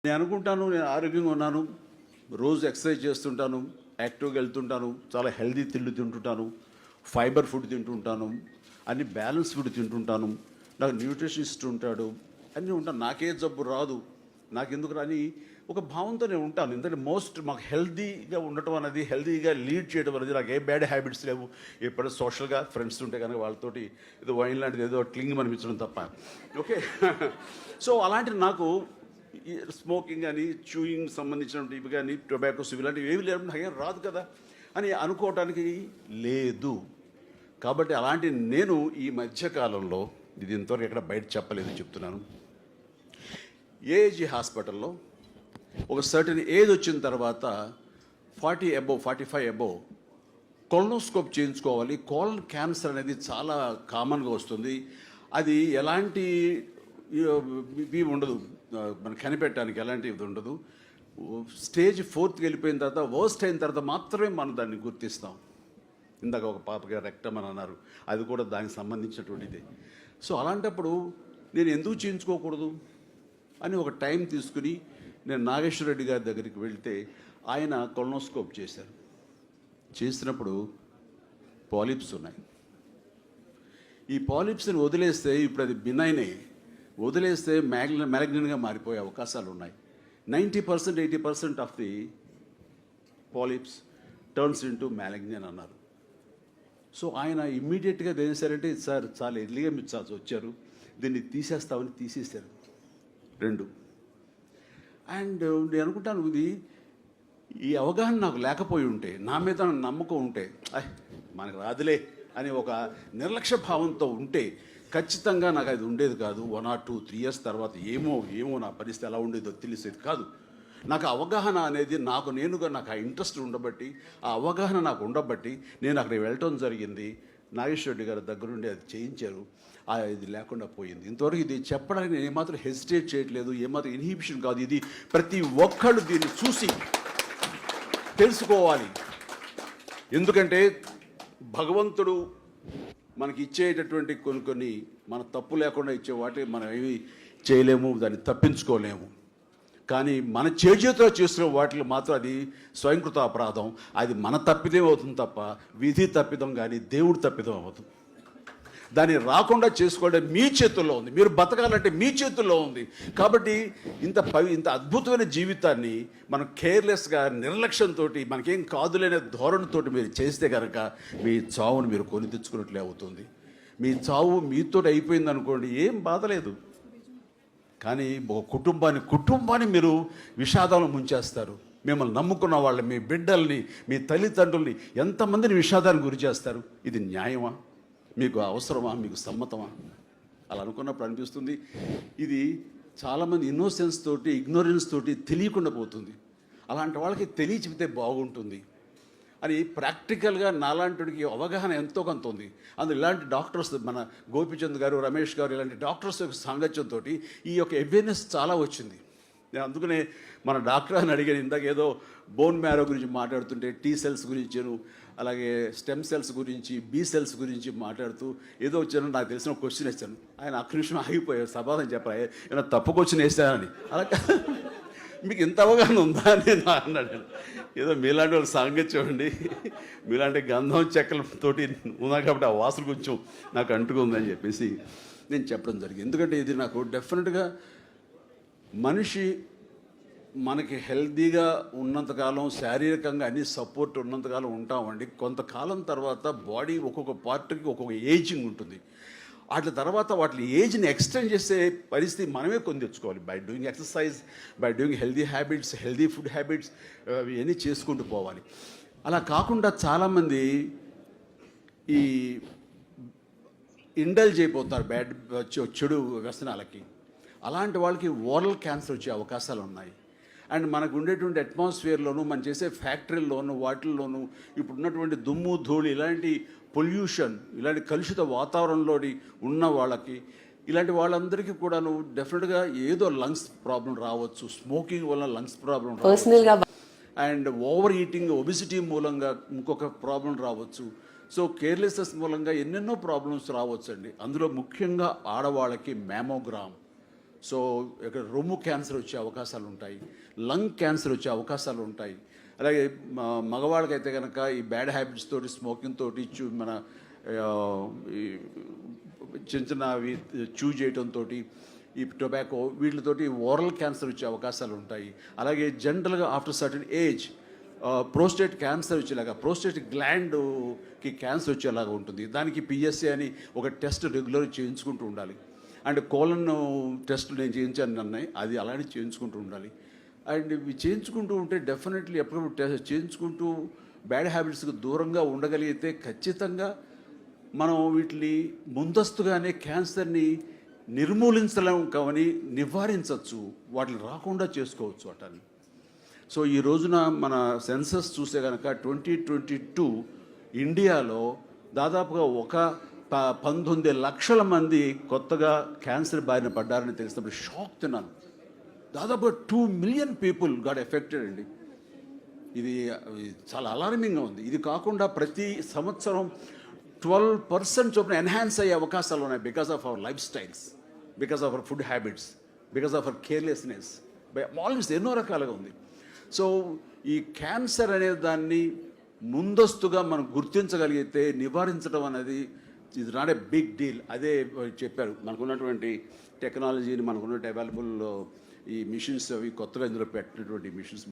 నేను అనుకుంటాను, నేను ఆరోగ్యంగా ఉన్నాను, రోజు ఎక్సర్సైజ్ చేస్తుంటాను, యాక్టివ్గా వెళ్తుంటాను, చాలా హెల్దీ తిండి తింటుంటాను, ఫైబర్ ఫుడ్ తింటుంటాను, అన్ని బ్యాలెన్స్ ఫుడ్ తింటుంటాను, నాకు న్యూట్రిషనిస్ట్ ఉంటాడు, అన్నీ ఉంటాను, నాకే జబ్బు రాదు, నాకెందుకు రాని ఒక భావంతో నేను ఉంటాను. ఎందుకంటే మాకు హెల్దీగా ఉండటం అనేది, హెల్దీగా లీడ్ చేయడం అనేది, నాకు ఏ బ్యాడ్ హ్యాబిట్స్ లేవు. ఎప్పుడో సోషల్గా ఫ్రెండ్స్ ఉంటే కనుక వాళ్ళతోటి ఏదో వైన్ లాంటిది ఏదో క్లింగ్ అనిపించడం తప్ప. ఓకే. సో అలాంటి నాకు స్మోకింగ్ కానీ, చూయింగ్ సంబంధించినటువంటి ఇవి కానీ, టొబాకోస్ ఇలాంటివి ఏవి లేవు, నాకేం రాదు కదా అని అనుకోవటానికి లేదు. కాబట్టి అలాంటి నేను ఈ మధ్యకాలంలో, ఇది ఇంతవరకు ఎక్కడ బయట చెప్పలేదు, చెప్తున్నాను, ఏజీ హాస్పిటల్లో ఒక సర్టన్ ఏజ్ వచ్చిన తర్వాత 40 అబోవ్ 45 అబోవ్ కొలనోస్కోప్ చేయించుకోవాలి. కోలన్ క్యాన్సర్ అనేది చాలా కామన్గా వస్తుంది. అది ఎలాంటి ఇవి ఉండదు, మనం కనిపెట్టడానికి ఎలాంటి ఇది ఉండదు. స్టేజ్ 4కి వెళ్ళిపోయిన తర్వాత, వర్స్ట్ అయిన తర్వాత మాత్రమే మనం దాన్ని గుర్తిస్తాం. ఇందాక ఒక పాపగా రెక్టమ్ అని అన్నారు, అది కూడా దానికి సంబంధించినటువంటిది. సో అలాంటప్పుడు నేను ఎందుకు చేయించుకోకూడదు అని ఒక టైం తీసుకుని నేను నాగేశ్వర రెడ్డి గారి దగ్గరికి వెళ్తే ఆయన కొలనోస్కోప్ చేశారు. చేసినప్పుడు పాలిప్స్ ఉన్నాయి. ఈ పాలిప్స్ని వదిలేస్తే, ఇప్పుడు అది బినైనే, వదిలేస్తే మ్యాలిగ్నెంట్గా మారిపోయే అవకాశాలు ఉన్నాయి. 90% 80% of the polyps turns into malignant అన్నారు. సో ఆయన ఇమ్మీడియట్గా ఏం చేశారంటే, సార్ చాలా ఎర్లీగా మీరు వచ్చారు, దీన్ని తీసేస్తామని తీసేశారు 2. అండ్ నేను అనుకుంటాను, ఇది ఈ అవగాహన నాకు లేకపోయి ఉంటే, నా మీద నమ్మకం ఉంటే, మనకు రాదులే అని ఒక నిర్లక్ష్య భావంతో ఉంటే ఖచ్చితంగా నాకు అది ఉండేది కాదు. 1 or 2, 3 years తర్వాత ఏమో నా పరిస్థితి ఎలా ఉండేదో తెలిసేది కాదు. నాకు అవగాహన అనేది నాకు ఆ ఇంట్రెస్ట్ ఉండబట్టి, ఆ అవగాహన నాకు ఉండబట్టి నేను అక్కడికి వెళ్ళటం జరిగింది. నాగేశ్వర రెడ్డి గారి దగ్గరుండి అది చేయించారు. ఇది లేకుండా పోయింది. ఇంతవరకు ఇది చెప్పడానికి నేను ఏమాత్రం హెసిటేట్ చేయట్లేదు, ఏమాత్రం ఇన్హిబిషన్ కాదు. ఇది ప్రతి ఒక్కళ్ళు దీన్ని చూసి తెలుసుకోవాలి. ఎందుకంటే భగవంతుడు మనకి ఇచ్చేటటువంటి కొన్ని మన తప్పు లేకుండా ఇచ్చే వాటి మనం ఏమి చేయలేము, దాన్ని తప్పించుకోలేము. కానీ మన చేతితో చేస్తున్న వాటిలో మాత్రం అది స్వయంకృత అపరాధం. అది మన తప్పిదం అవుతుంది తప్ప విధి తప్పిదం కానీ దేవుడి తప్పిదం అవుతుంది. దాన్ని రాకుండా చేసుకోవడం మీ చేతుల్లో ఉంది. మీరు బతకాలంటే మీ చేతుల్లో ఉంది. కాబట్టి ఇంత అద్భుతమైన జీవితాన్ని మనం కేర్లెస్గా, నిర్లక్ష్యంతో, మనకేం కాదులేనే ధోరణితో మీరు చేస్తే కనుక మీ చావును మీరు కొని తెచ్చుకున్నట్లే అవుతుంది. మీ చావు మీతో అయిపోయింది అనుకోండి, ఏం బాధ లేదు. కానీ ఒక కుటుంబాన్ని మీరు విషాదాలను ముంచేస్తారు. మిమ్మల్ని నమ్ముకున్న వాళ్ళని, మీ బిడ్డల్ని, మీ తల్లిదండ్రుల్ని ఎంతమందిని విషాదానికి గురి చేస్తారు. ఇది న్యాయమా? మీకు అవసరమా? మీకు సమ్మతమా? అలా అనుకున్నప్పుడు అనిపిస్తుంది, ఇది చాలామంది ఇన్నోసెన్స్ తోటి, ఇగ్నోరెన్స్ తోటి తెలియకుండా పోతుంది. అలాంటి వాళ్ళకి తెలియచెబితే బాగుంటుంది అని ప్రాక్టికల్గా నాలాంటికి అవగాహన ఎంతో కొంత ఉంది. అందులో ఇలాంటి డాక్టర్స్, మన గోపిచంద్ గారు, రమేష్ గారు, ఇలాంటి డాక్టర్స్ యొక్క సాంగత్యంతో ఈ యొక్క అవేర్నెస్ చాలా వచ్చింది. నేను అందుకనే మన డాక్టర్ అని అడిగాను ఇందాక, ఏదో బోన్ మ్యారో గురించి మాట్లాడుతుంటే టీ సెల్స్ గురించిను, అలాగే స్టెమ్ సెల్స్ గురించి, బి సెల్స్ గురించి మాట్లాడుతూ ఏదో వచ్చాను, నాకు తెలిసిన క్వశ్చన్ వేస్తాను. ఆయన ఒక్క నిమిషం ఆగిపోయారు, సమాధానం చెప్పాలి, ఏమైనా తప్పు క్వశ్చన్ వేస్తానని. అలా మీకు ఇంత అవగాహన ఉందా అని అన్నాడు. ఏదో మీలాంటి వాళ్ళు సాంగత్యం అండి, మీలాంటి గంధం చెక్కలతోటి ఉన్నా కాబట్టి ఆ వాసన కొంచెం నాకు అంటుకుందని చెప్పేసి నేను చెప్పడం జరిగింది. ఎందుకంటే ఇది నాకు డెఫినెట్గా మనిషి మనకి హెల్తీగా ఉన్నంతకాలం, శారీరకంగా అన్ని సపోర్ట్ ఉన్నంతకాలం ఉంటామండి. కొంతకాలం తర్వాత బాడీ ఒక్కొక్క పార్ట్కి ఒక్కొక్క ఏజింగ్ ఉంటుంది. వాటి తర్వాత వాటి ఏజ్ని ఎక్స్టెండ్ చేసే పరిస్థితి మనమే కొని తెచ్చుకోవాలి. By doing exercise, by doing healthy habits, healthy food habits, ఇవన్నీ చేసుకుంటూ పోవాలి. అలా కాకుండా చాలామంది ఈ ఇండల్జ్ అయిపోతారు చెడు వ్యసనాలకి. అలాంటి వాళ్ళకి ఓరల్ క్యాన్సర్ వచ్చే అవకాశాలు ఉన్నాయి. అండ్ మనకు ఉండేటువంటి అట్మాస్ఫియర్లోను, మనం చేసే ఫ్యాక్టరీల్లోను, వాటిల్లోనూ ఇప్పుడు ఉన్నటువంటి దుమ్ము, ధూళి, ఇలాంటి పొల్యూషన్, ఇలాంటి కలుషిత వాతావరణంలో ఉన్న వాళ్ళకి, ఇలాంటి వాళ్ళందరికీ కూడాను డెఫినెట్గా ఏదో లంగ్స్ ప్రాబ్లం రావచ్చు. స్మోకింగ్ వల్ల లంగ్స్ ప్రాబ్లం రావచ్చు, అండ్ ఓవర్ ఈటింగ్, ఒబిసిటీ మూలంగా ఇంకొక ప్రాబ్లం రావచ్చు. సో కేర్లెస్నెస్ మూలంగా ఎన్నెన్నో ప్రాబ్లమ్స్ రావచ్చు అండి. అందులో ముఖ్యంగా ఆడవాళ్ళకి మ్యామోగ్రామ్ సో ఇక్కడ రొమ్ము క్యాన్సర్ వచ్చే అవకాశాలు ఉంటాయి, లంగ్ క్యాన్సర్ వచ్చే అవకాశాలు ఉంటాయి. అలాగే మగవాళ్ళకైతే కనుక ఈ బ్యాడ్ హ్యాబిట్స్ తోటి, స్మోకింగ్ తోటి, మన ఈ చిన్న చిన్న అవి చూ చేయడంతో, ఈ టొబాకో వీటితోటి ఓరల్ క్యాన్సర్ వచ్చే అవకాశాలు ఉంటాయి. అలాగే జనరల్గా after certain age prostate cancer వచ్చేలాగా, ప్రోస్టేట్ గ్లాండ్కి క్యాన్సర్ వచ్చేలాగా ఉంటుంది. దానికి పిఎస్ఏ అని ఒక టెస్ట్ రెగ్యులర్ చేయించుకుంటూ ఉండాలి. అండ్ కోలన్ టెస్ట్ నేను చేయించాను అన్నాయి, అది అలానే చేయించుకుంటూ ఉండాలి. అండ్ ఇవి చేయించుకుంటూ ఉంటే డెఫినెట్లీ ఎప్పటికప్పుడు టెస్ట్ చేయించుకుంటూ బ్యాడ్ హ్యాబిట్స్కి దూరంగా ఉండగలిగితే ఖచ్చితంగా మనం వీటిని ముందస్తుగానే క్యాన్సర్ని నిర్మూలించలేం కానీ నివారించవచ్చు, వాటిని రాకుండా చేసుకోవచ్చు అటని. సో ఈ రోజున మన సెన్సస్ చూస్తే కనుక 2022 ఇండియాలో దాదాపుగా 19 లక్షల మంది కొత్తగా క్యాన్సర్ బారిన పడ్డారని తెలిసినప్పుడు షాక్ తిన్నాను. దాదాపుగా 2 మిలియన్ పీపుల్ గాట్ ఎఫెక్టెడ్ అండి. ఇది చాలా అలార్మింగ్గా ఉంది. ఇది కాకుండా ప్రతి సంవత్సరం 12% చొప్పున ఎన్హాన్స్ అయ్యే అవకాశాలు ఉన్నాయి because of our life styles, because of our food habits, because of our carelessness, almost ఎన్నో రకాలుగా ఉంది. సో ఈ క్యాన్సర్ అనే దాన్ని ముందస్తుగా మనం గుర్తించగలిగితే నివారించడం అనేది ఇది నాట్ ఏ బిగ్ డీల్. అదే చెప్పారు, మనకున్నటువంటి టెక్నాలజీని, మనకున్నటువంటి అవైలబుల్ ఈ మిషన్స్, అవి కొత్తగా ఇందులో పెట్టినటువంటి మిషన్స్